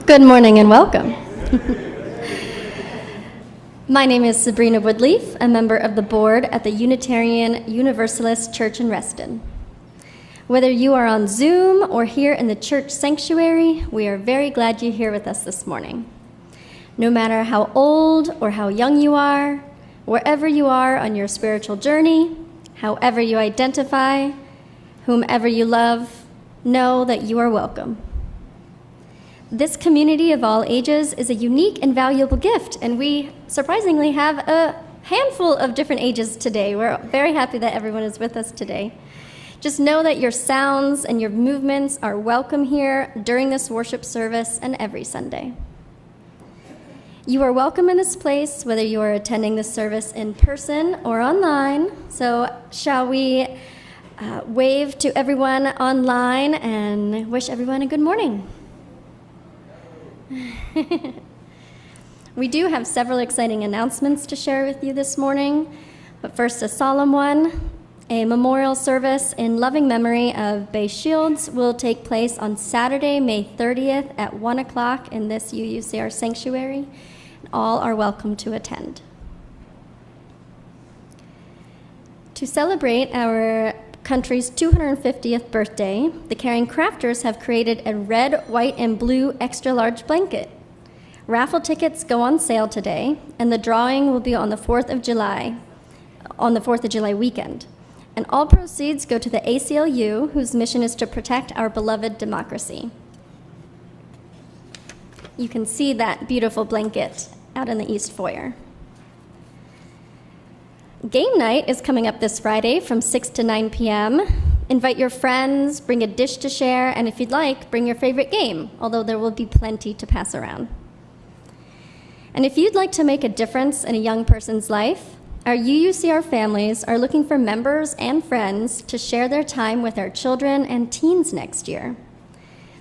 Good morning and welcome. My name is Sabrina Woodlief, a member of the board at the Unitarian Universalist Church in Reston. Whether you are on Zoom or here in the church sanctuary, we are very glad you're here with us this morning. No matter how old or how young you are, wherever you are on your spiritual journey, however you identify, whomever you love, know that you are welcome. This community of all ages is a unique and valuable gift, and we surprisingly have a handful of different ages today. We're very happy that everyone is with us today. Just know that your sounds and your movements are welcome here during this worship service and every Sunday. You are welcome in this place, whether you are attending this service in person or online. So shall we wave to everyone online and wish everyone a good morning. We do have several exciting announcements to share with you this morning, but first a solemn one. A memorial service in loving memory of Bay Shields will take place on Saturday, May 30th at 1 o'clock in this UUCR sanctuary. All are welcome to attend. To celebrate our country's 250th birthday, the Caring Crafters have created a red, white, and blue extra-large blanket. Raffle tickets go on sale today, and the drawing will be on the 4th of July weekend. And all proceeds go to the ACLU, whose mission is to protect our beloved democracy. You can see that beautiful blanket out in the East Foyer. Game night is coming up this Friday from 6 to 9 p.m. Invite your friends, bring a dish to share, and if you'd like, bring your favorite game, although there will be plenty to pass around. And if you'd like to make a difference in a young person's life, our UUCR families are looking for members and friends to share their time with our children and teens next year.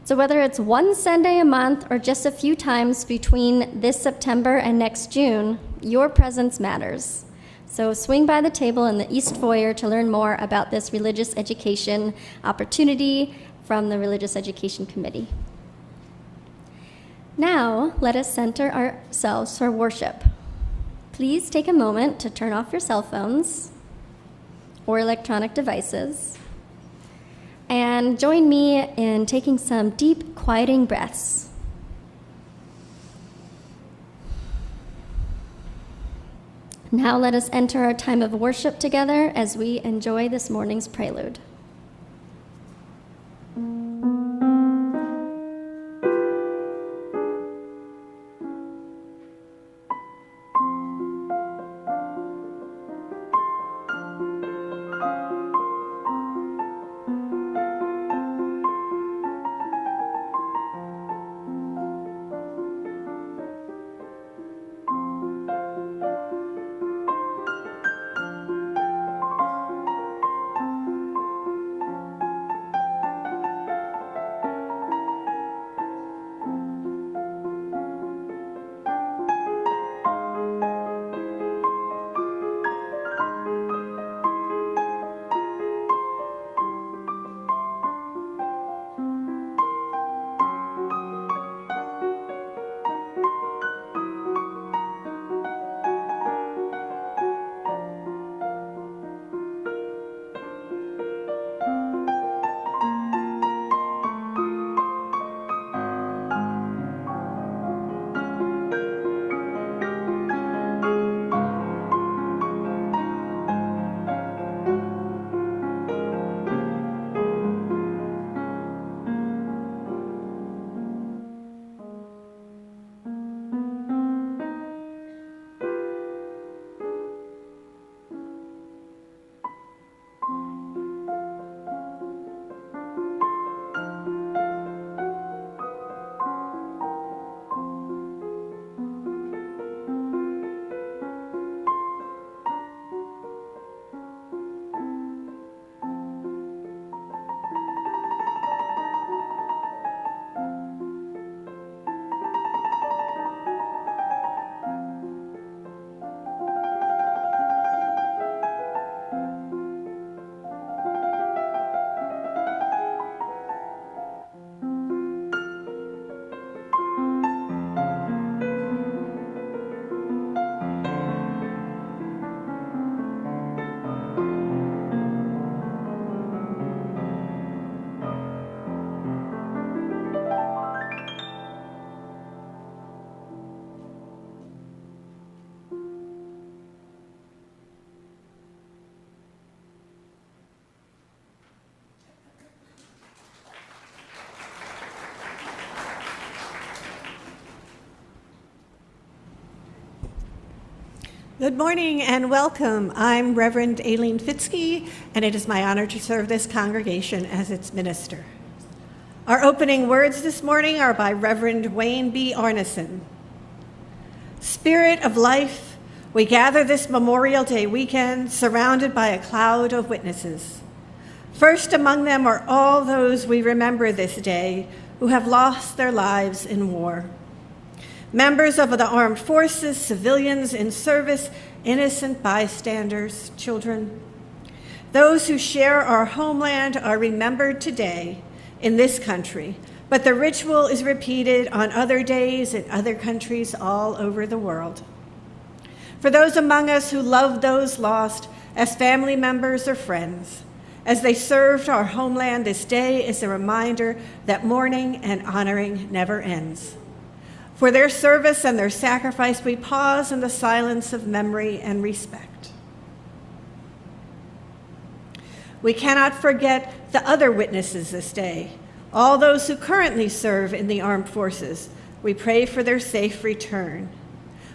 So whether it's one Sunday a month or just a few times between this September and next June, your presence matters. So swing by the table in the East Foyer to learn more about this religious education opportunity from the Religious Education Committee. Now, let us center ourselves for worship. Please take a moment to turn off your cell phones or electronic devices and join me in taking some deep, quieting breaths. Now let us enter our time of worship together as we enjoy this morning's prelude. Good morning and welcome. I'm Reverend Aileen Fitzke, and it is my honor to serve this congregation as its minister. Our opening words this morning are by Reverend Wayne B. Arneson. Spirit of life, we gather this Memorial Day weekend surrounded by a cloud of witnesses. First among them are all those we remember this day who have lost their lives in war. Members of the armed forces, civilians in service, innocent bystanders, children. Those who share our homeland are remembered today in this country, but the ritual is repeated on other days in other countries all over the world. For those among us who love those lost as family members or friends, as they served our homeland, this day is a reminder that mourning and honoring never ends. For their service and their sacrifice, we pause in the silence of memory and respect. We cannot forget the other witnesses this day, all those who currently serve in the armed forces. We pray for their safe return.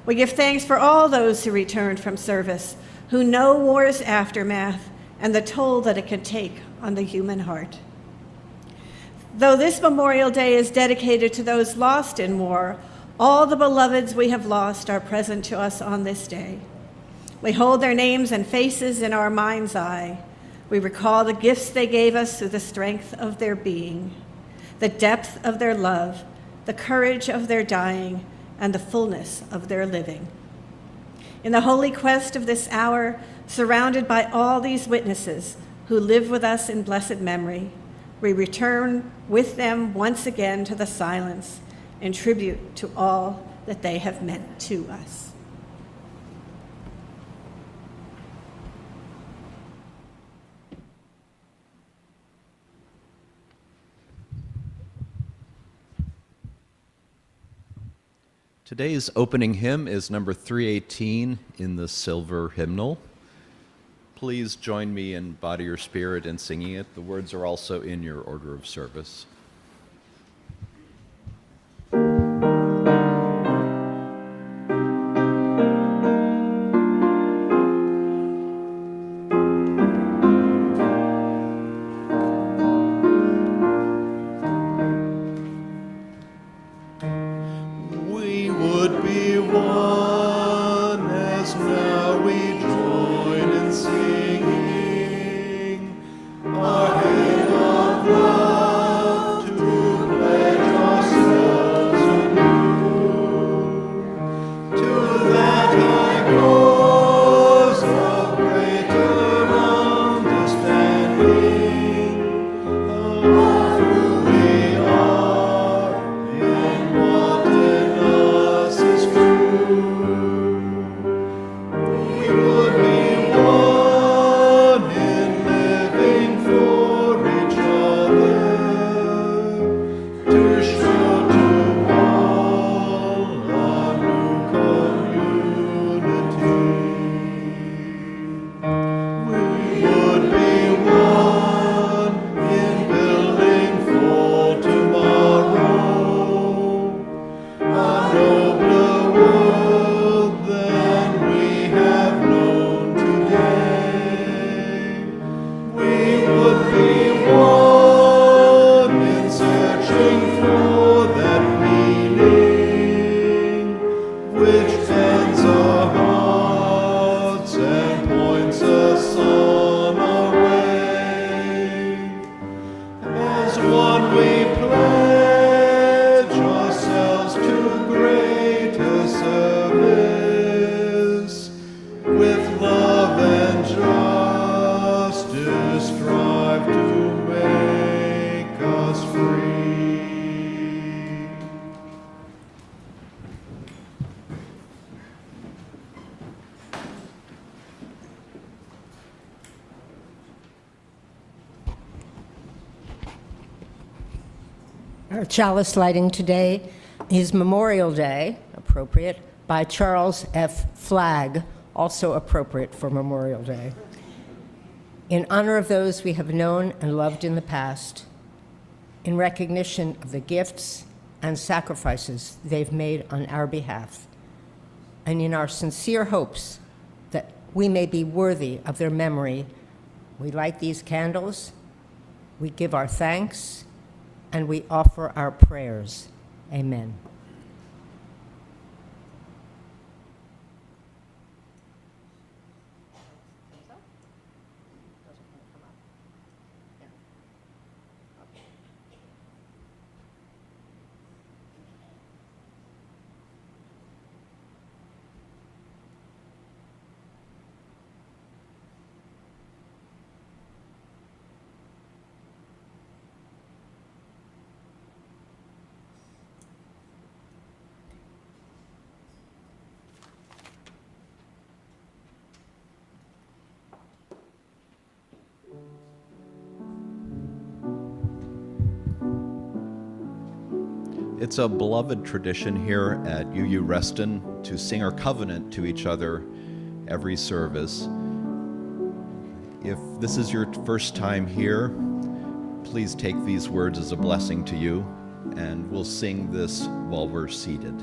We give thanks for all those who returned from service, who know war's aftermath and the toll that it can take on the human heart. Though this Memorial Day is dedicated to those lost in war, all the beloveds we have lost are present to us on this day. We hold their names and faces in our mind's eye. We recall the gifts they gave us through the strength of their being, the depth of their love, the courage of their dying, and the fullness of their living. In the holy quest of this hour, surrounded by all these witnesses who live with us in blessed memory, we return with them once again to the silence in tribute to all that they have meant to us. Today's opening hymn is number 318 in the Silver Hymnal. Please join me in body or spirit in singing it. The words are also in your order of service. Our chalice lighting today is Memorial Day, appropriate, by Charles F. Flagg, also appropriate for Memorial Day. In honor of those we have known and loved in the past, in recognition of the gifts and sacrifices they've made on our behalf, and in our sincere hopes we may be worthy of their memory. We light these candles, we give our thanks, and we offer our prayers. Amen. It's a beloved tradition here at UU Reston to sing our covenant to each other every service. If this is your first time here, please take these words as a blessing to you, and we'll sing this while we're seated.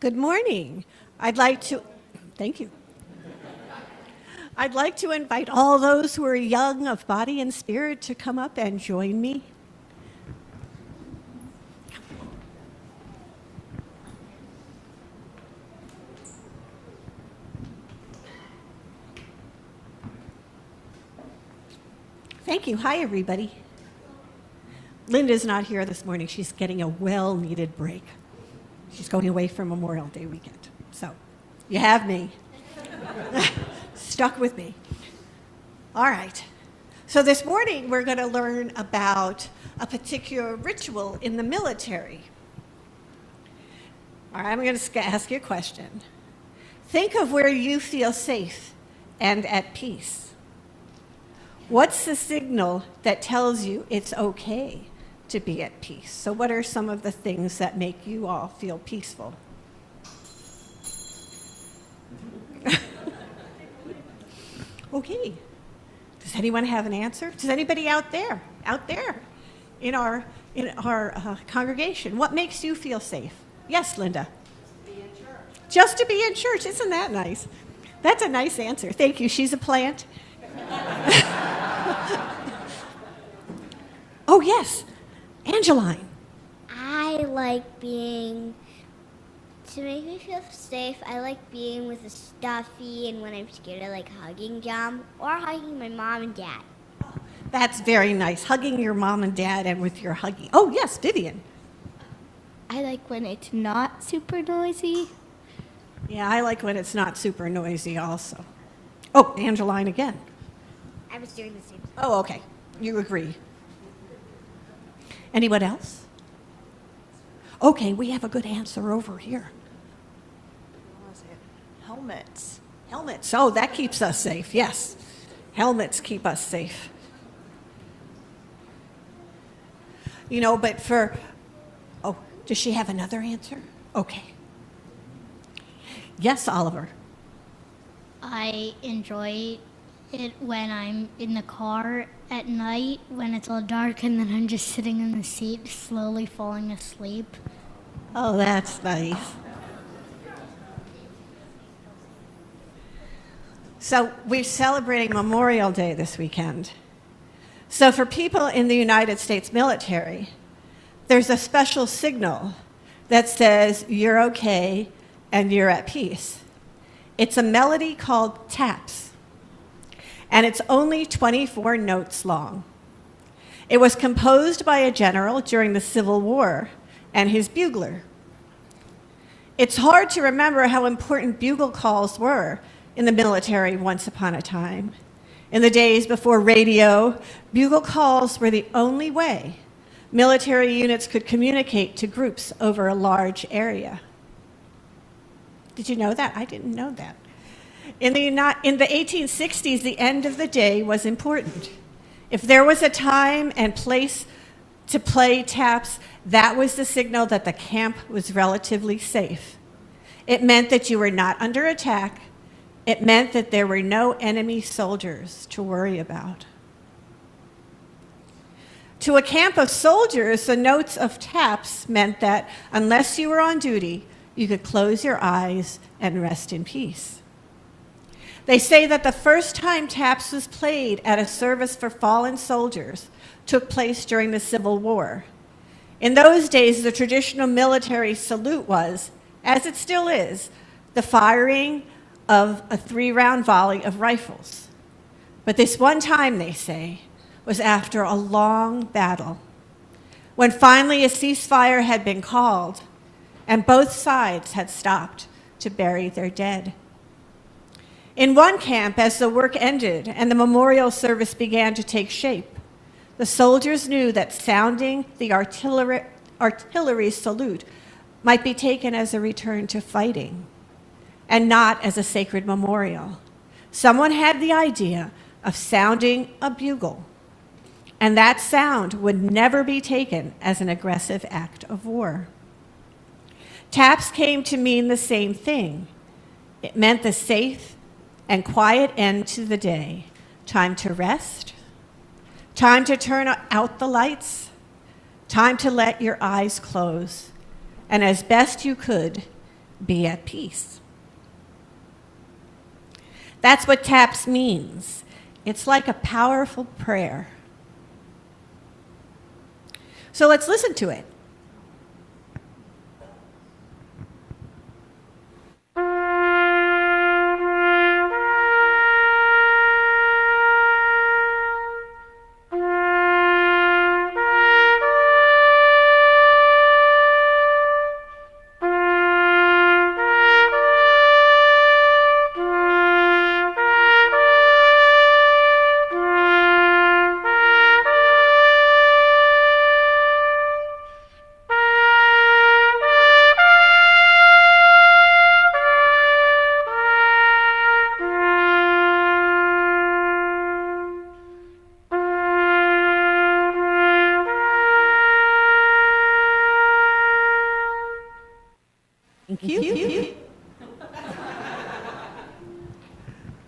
Good morning. Thank you. I'd like to invite all those who are young of body and spirit to come up and join me. Thank you. Hi, everybody. Linda's not here this morning. She's getting a well-needed break. She's going away for Memorial Day weekend. So you have me. Stuck with me. All right. So this morning we're going to learn about a particular ritual in the military. All right, I'm going to ask you a question. Think of where you feel safe and at peace. What's the signal that tells you it's okay to be at peace? So what are some of the things that make you all feel peaceful? Okay. Does anyone have an answer? Does anybody out there in our congregation, what makes you feel safe? Yes, Linda. Be in church. Just to be in church. Isn't that nice? That's a nice answer. Thank you. She's a plant. Oh, yes. Angeline. I like to make me feel safe, I like being with a stuffy, and when I'm scared, I like hugging them or hugging my mom and dad. That's very nice. Hugging your mom and dad and with your huggy. Oh, yes, Vivian. I like when it's not super noisy. Yeah, I like when it's not super noisy also. Oh, Angeline again. I was doing the same thing. Oh, okay. You agree. Anyone else? Okay, we have a good answer over here. What was it? Helmets. Helmets. Oh, that keeps us safe. Yes. Helmets keep us safe. You know, but oh, does she have another answer? Okay. Yes, Oliver. I enjoy it when I'm in the car at night when it's all dark and then I'm just sitting in the seat slowly falling asleep. Oh, that's nice. So we're celebrating Memorial Day this weekend. So for people in the United States military, there's a special signal that says you're okay and you're at peace. It's a melody called taps, and it's only 24 notes long. It was composed by a general during the Civil War and his bugler. It's hard to remember how important bugle calls were in the military once upon a time. In the days before radio, bugle calls were the only way military units could communicate to groups over a large area. Did you know that? I didn't know that. In the 1860s, the end of the day was important. If there was a time and place to play taps, that was the signal that the camp was relatively safe. It meant that you were not under attack. It meant that there were no enemy soldiers to worry about. To a camp of soldiers, the notes of taps meant that unless you were on duty, you could close your eyes and rest in peace. They say that the first time taps was played at a service for fallen soldiers took place during the Civil War. In those days, the traditional military salute was, as it still is, the firing of a 3-round volley of rifles. But this one time, they say, was after a long battle, when finally a ceasefire had been called and both sides had stopped to bury their dead. In one camp, as the work ended and the memorial service began to take shape, the soldiers knew that sounding the artillery salute might be taken as a return to fighting and not as a sacred memorial. Someone had the idea of sounding a bugle, and that sound would never be taken as an aggressive act of war. Taps came to mean the same thing. It meant the safe and quiet end to the day, time to rest, time to turn out the lights, time to let your eyes close, and as best you could, be at peace. That's what taps means. It's like a powerful prayer. So let's listen to it.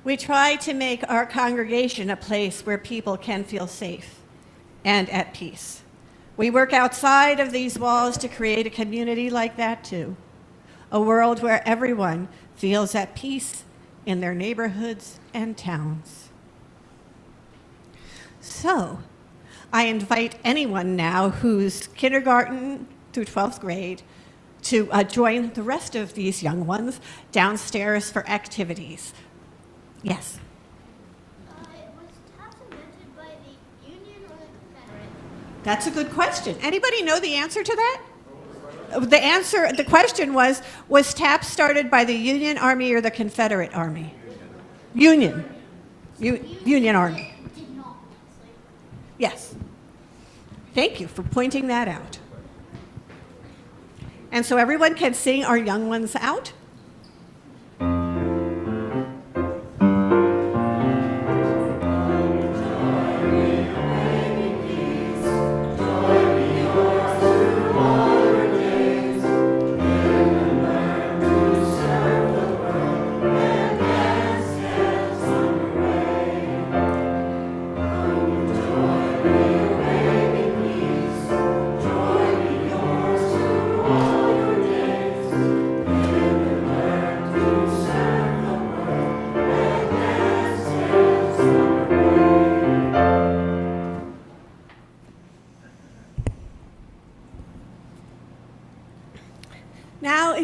We try to make our congregation a place where people can feel safe and at peace. We work outside of these walls to create a community like that too, a world where everyone feels at peace in their neighborhoods and towns. So, I invite anyone now who's kindergarten through 12th grade to join the rest of these young ones downstairs for activities. Yes? Was taps invented by the Union or the Confederate? That's a good question. Anybody know the answer to that? The question was taps started by the Union Army or the Confederate Army? Union. Union Army. Did not. Yes. Thank you for pointing that out. And so everyone can sing our young ones out?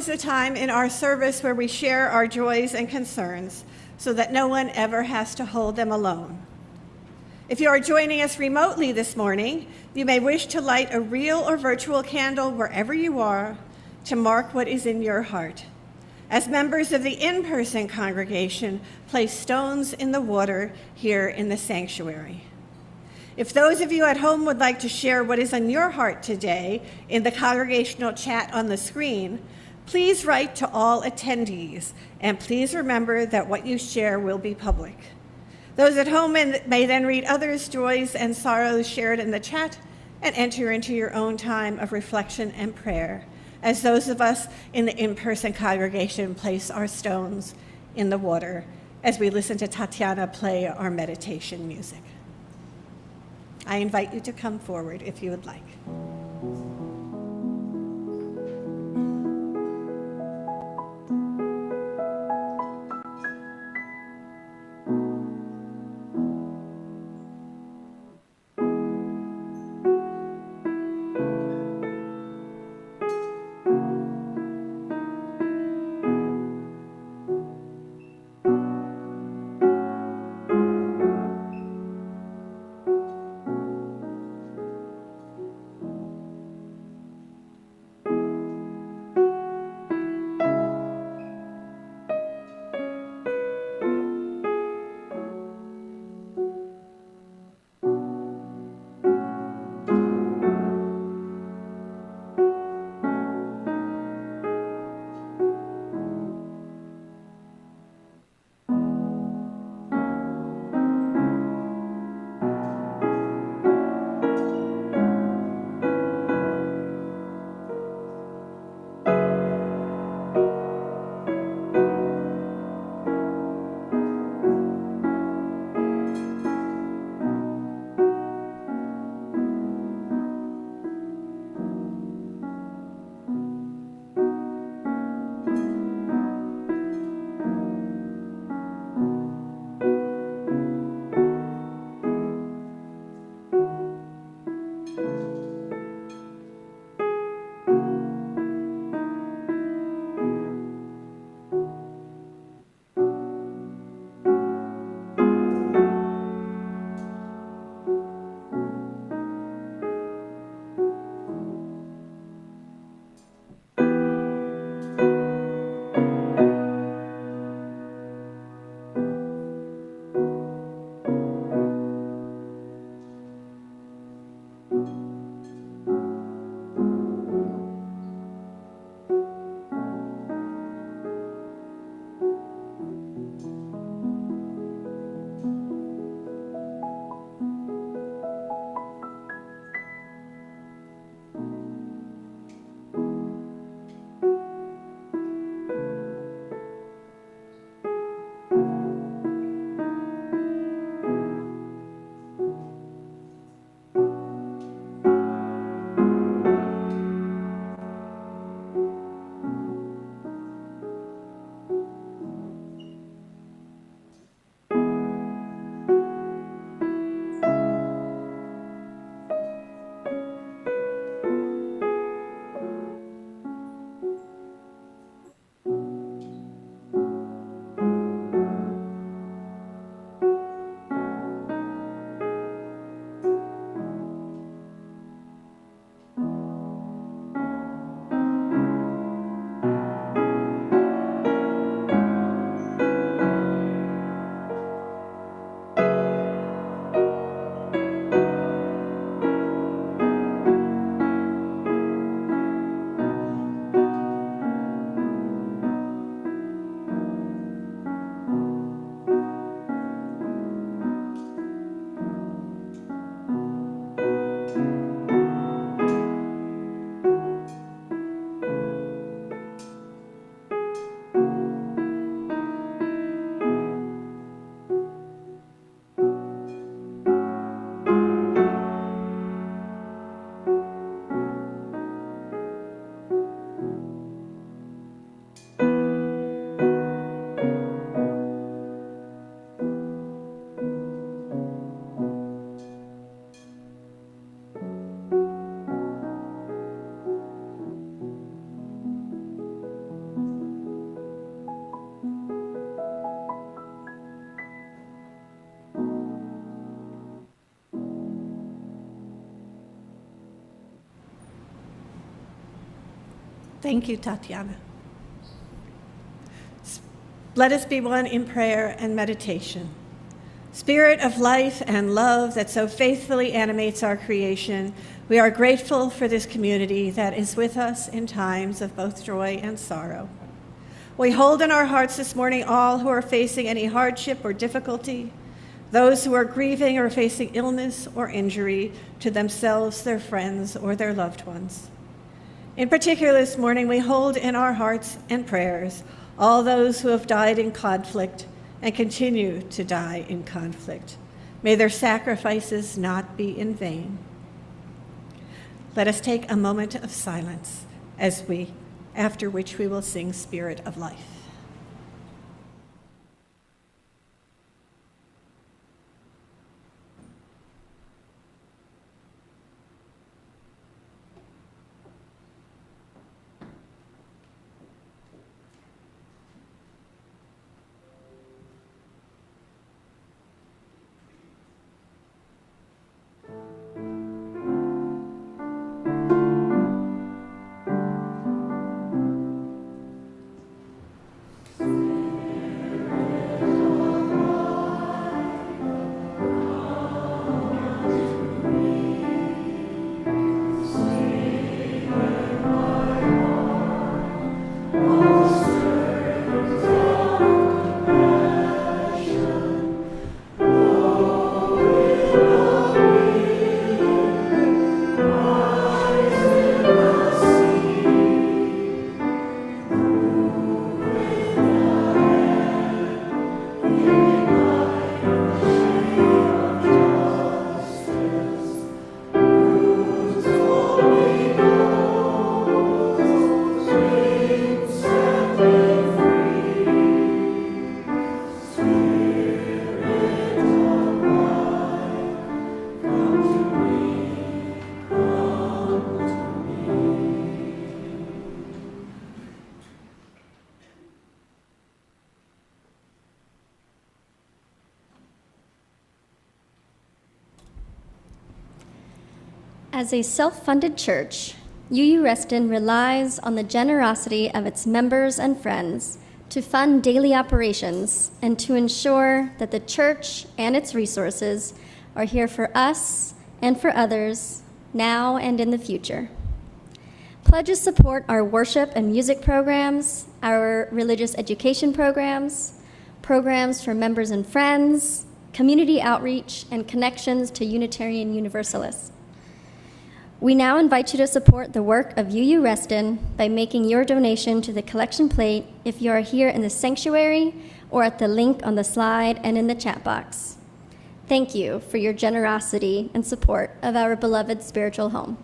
is a time in our service where we share our joys and concerns so that no one ever has to hold them alone. If you are joining us remotely this morning, you may wish to light a real or virtual candle wherever you are to mark what is in your heart. As members of the in-person congregation, place stones in the water here in the sanctuary. If those of you at home would like to share what is on your heart today in the congregational chat on the screen, please write to all attendees, and please remember that what you share will be public. Those at home may then read others' joys and sorrows shared in the chat and enter into your own time of reflection and prayer, as those of us in the in-person congregation place our stones in the water as we listen to Tatiana play our meditation music. I invite you to come forward if you would like. Thank you, Tatiana. Let us be one in prayer and meditation. Spirit of life and love that so faithfully animates our creation, we are grateful for this community that is with us in times of both joy and sorrow. We hold in our hearts this morning all who are facing any hardship or difficulty, those who are grieving or facing illness or injury to themselves, their friends, or their loved ones. In particular this morning, we hold in our hearts and prayers all those who have died in conflict and continue to die in conflict. May their sacrifices not be in vain. Let us take a moment of silence after which we will sing Spirit of Life. As a self-funded church, UU Reston relies on the generosity of its members and friends to fund daily operations and to ensure that the church and its resources are here for us and for others now and in the future. Pledges support our worship and music programs, our religious education programs, programs for members and friends, community outreach, and connections to Unitarian Universalists. We now invite you to support the work of UU Reston by making your donation to the collection plate if you are here in the sanctuary or at the link on the slide and in the chat box. Thank you for your generosity and support of our beloved spiritual home.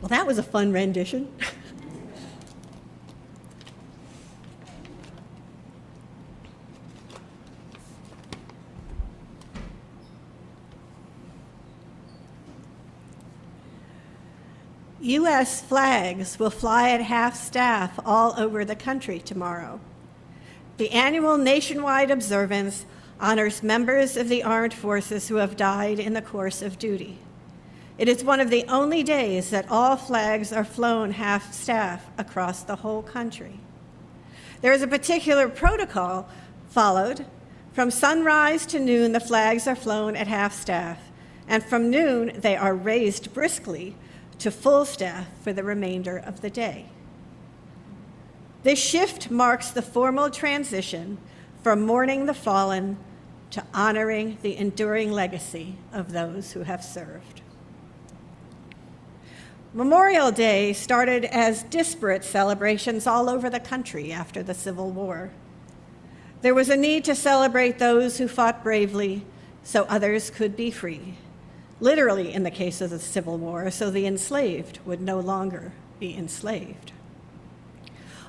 Well, that was a fun rendition. U.S. flags will fly at half-staff all over the country tomorrow. The annual nationwide observance honors members of the armed forces who have died in the course of duty. It is one of the only days that all flags are flown half-staff across the whole country. There is a particular protocol followed. From sunrise to noon, the flags are flown at half-staff, and from noon, they are raised briskly to full staff for the remainder of the day. This shift marks the formal transition from mourning the fallen to honoring the enduring legacy of those who have served. Memorial Day started as disparate celebrations all over the country after the Civil War. There was a need to celebrate those who fought bravely so others could be free. Literally in the case of the Civil War, so the enslaved would no longer be enslaved.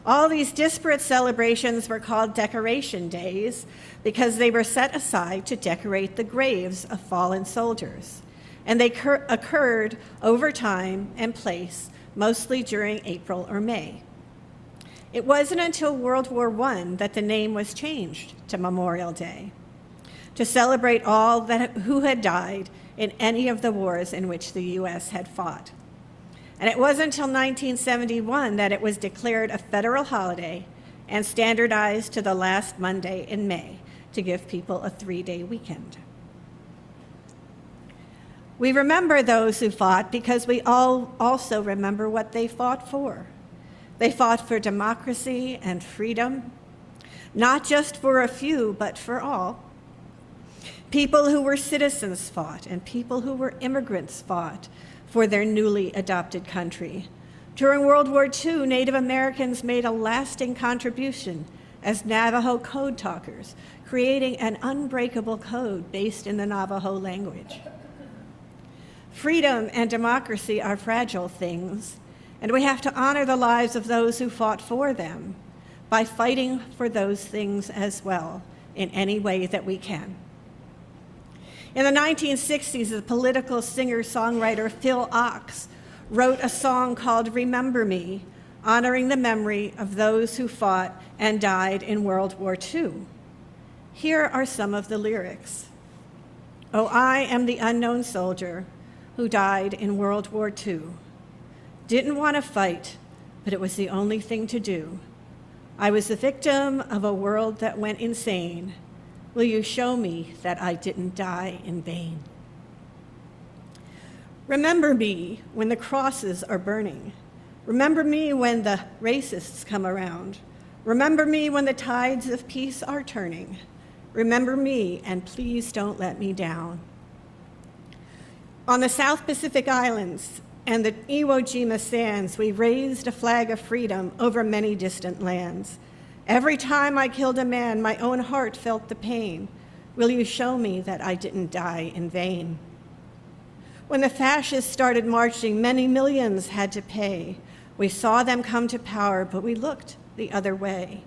All these disparate celebrations were called decoration days because they were set aside to decorate the graves of fallen soldiers, and they occurred over time and place, mostly during April or May. It wasn't until World War I that the name was changed to Memorial Day, to celebrate all who had died in any of the wars in which the U.S. had fought. And it wasn't until 1971 that it was declared a federal holiday and standardized to the last Monday in May to give people a 3-day weekend. We remember those who fought because we all also remember what they fought for. They fought for democracy and freedom, not just for a few, but for all. People who were citizens fought, and people who were immigrants fought for their newly adopted country. During World War II, Native Americans made a lasting contribution as Navajo code talkers, creating an unbreakable code based in the Navajo language. Freedom and democracy are fragile things, and we have to honor the lives of those who fought for them by fighting for those things as well in any way that we can. In the 1960s, the political singer-songwriter Phil Ochs wrote a song called Remember Me, honoring the memory of those who fought and died in World War II. Here are some of the lyrics. Oh, I am the unknown soldier who died in World War II. Didn't want to fight, but it was the only thing to do. I was the victim of a world that went insane. Will you show me that I didn't die in vain? Remember me when the crosses are burning. Remember me when the racists come around. Remember me when the tides of peace are turning. Remember me, and please don't let me down. On the South Pacific Islands and the Iwo Jima sands, we raised a flag of freedom over many distant lands. Every time I killed a man, my own heart felt the pain. Will you show me that I didn't die in vain? When the fascists started marching, many millions had to pay. We saw them come to power, but we looked the other way.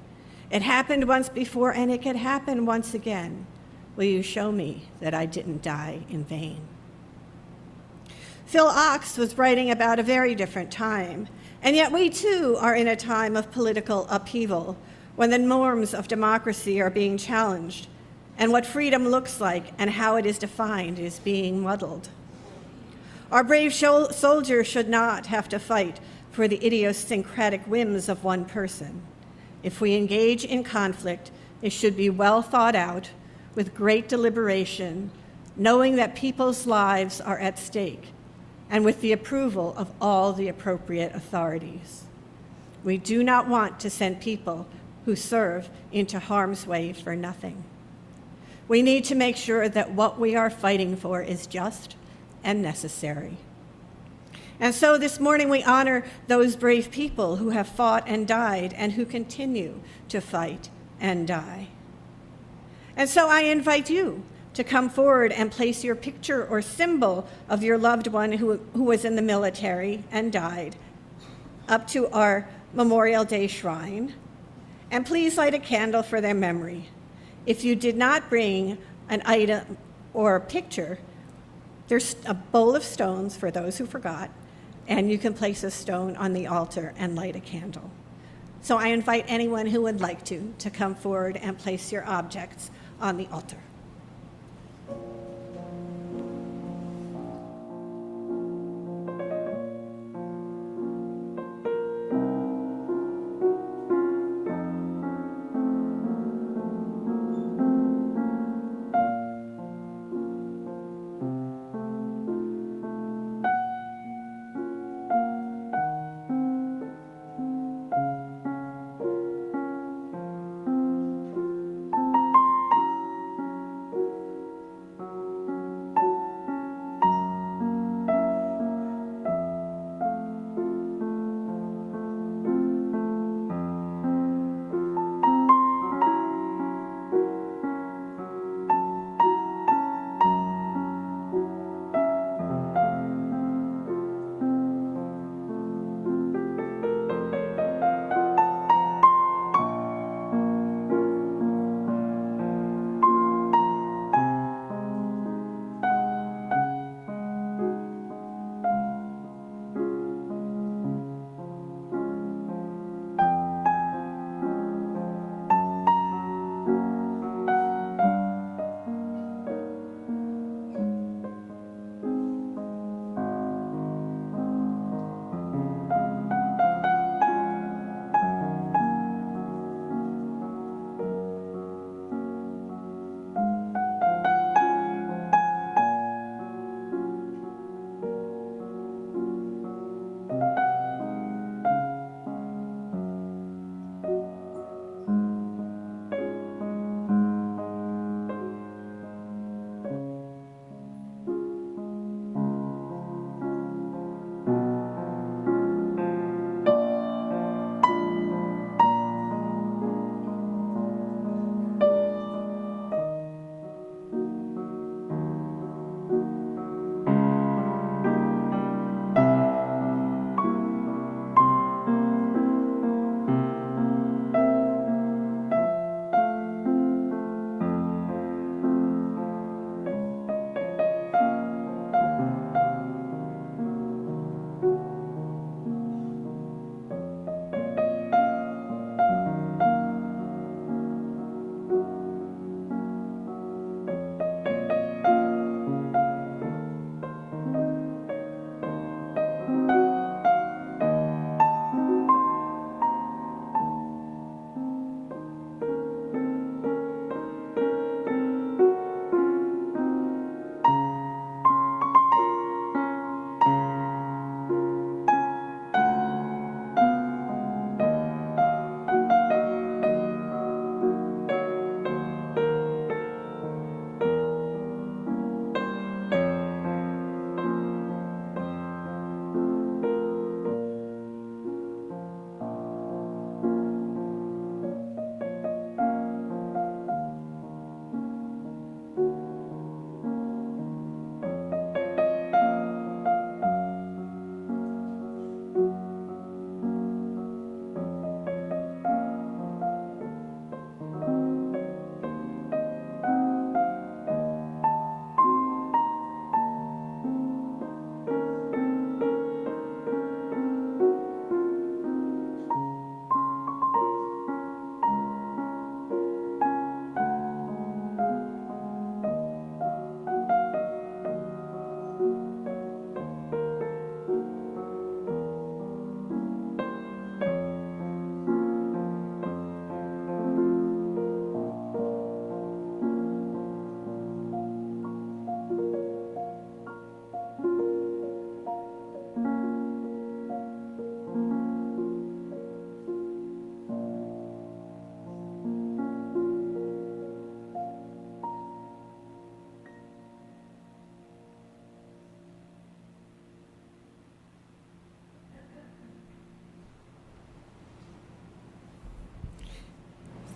It happened once before, and it could happen once again. Will you show me that I didn't die in vain? Phil Ochs was writing about a very different time, and yet we too are in a time of political upheaval, when the norms of democracy are being challenged, and what freedom looks like and how it is defined is being muddled. Our brave soldiers should not have to fight for the idiosyncratic whims of one person. If we engage in conflict, it should be well thought out, with great deliberation, knowing that people's lives are at stake, and with the approval of all the appropriate authorities. We do not want to send people who serve into harm's way for nothing. We need to make sure that what we are fighting for is just and necessary. And so this morning we honor those brave people who have fought and died and who continue to fight and die. And so I invite you to come forward and place your picture or symbol of your loved one who was in the military and died up to our Memorial Day shrine. And please light a candle for their memory. If you did not bring an item or a picture, there's a bowl of stones for those who forgot, and you can place a stone on the altar and light a candle. So I invite anyone who would like to come forward and place your objects on the altar.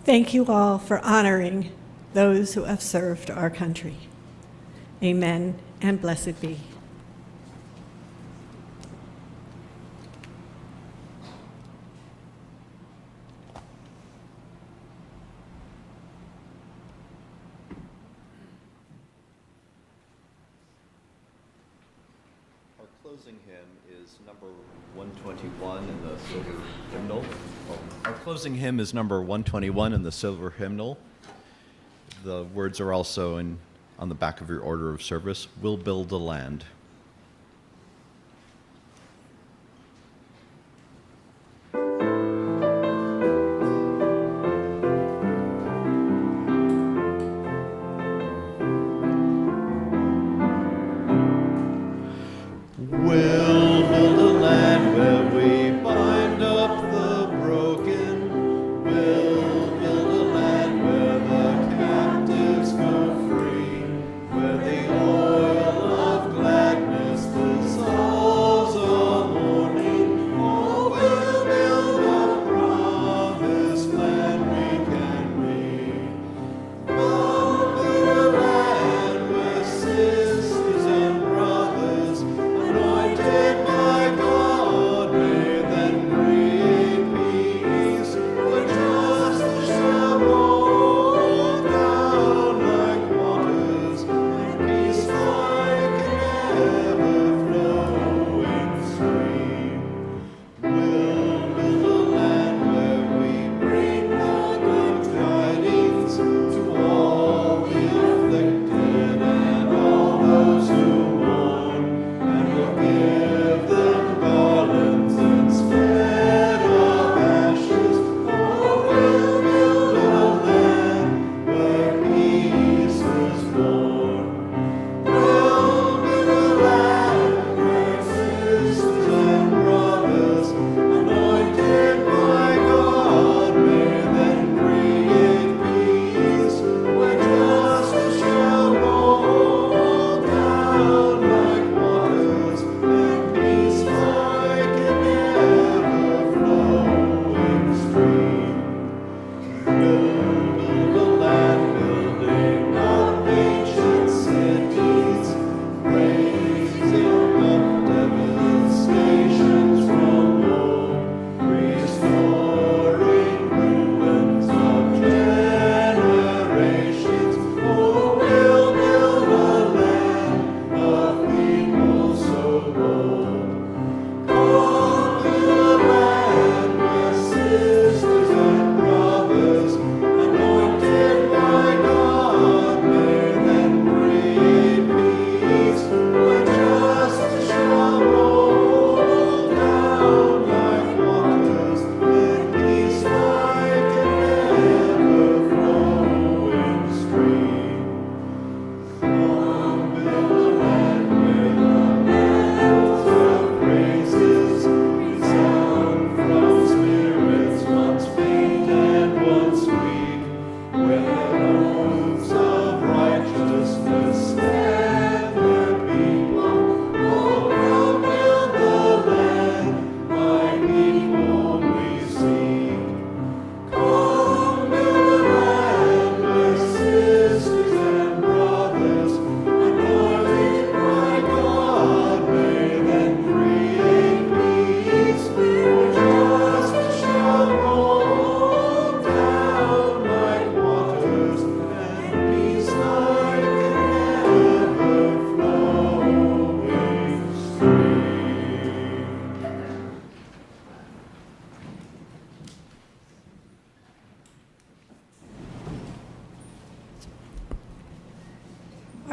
Thank you all for honoring those who have served our country. Amen, and blessed be. Our closing hymn is number 121 in the silver hymnal. Our closing hymn is number 121 in the silver hymnal. The words are also on the back of your order of service. We'll build a land.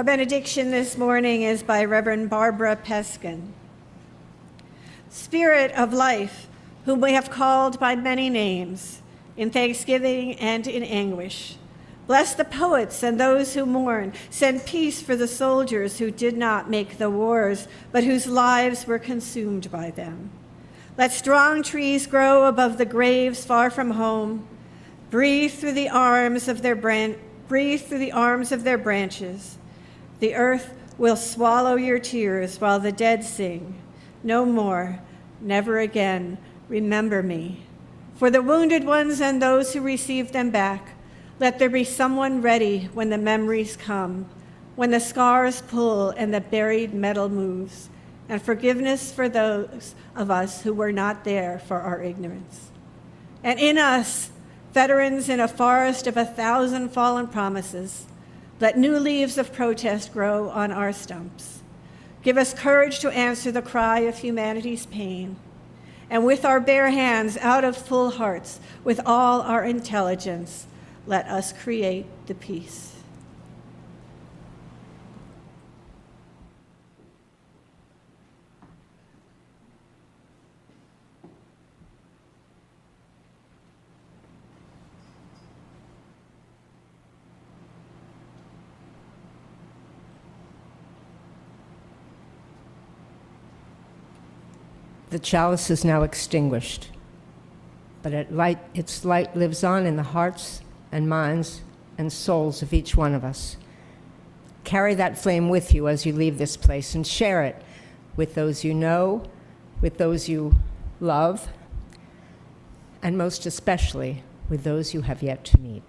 Our benediction this morning is by Reverend Barbara Peskin. Spirit of life, whom we have called by many names, in thanksgiving and in anguish, bless the poets and those who mourn. Send peace for the soldiers who did not make the wars, but whose lives were consumed by them. Let strong trees grow above the graves far from home. Breathe through the arms of their branches. The earth will swallow your tears while the dead sing. No more, never again, remember me. For the wounded ones and those who receive them back, let there be someone ready when the memories come. when the scars pull and the buried metal moves, and forgiveness for those of us who were not there for our ignorance. And in us, veterans in a forest of 1,000 fallen promises, let new leaves of protest grow on our stumps. Give us courage to answer the cry of humanity's pain. And with our bare hands, out of full hearts, with all our intelligence, let us create the peace. The chalice is now extinguished, but its light lives on in the hearts and minds and souls of each one of us. Carry that flame with you as you leave this place and share it with those you know, with those you love, and most especially with those you have yet to meet.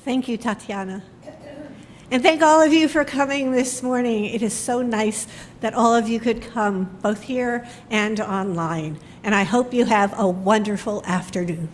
Thank you, Tatiana. And thank all of you for coming this morning. It is so nice that all of you could come, both here and online. And I hope you have a wonderful afternoon.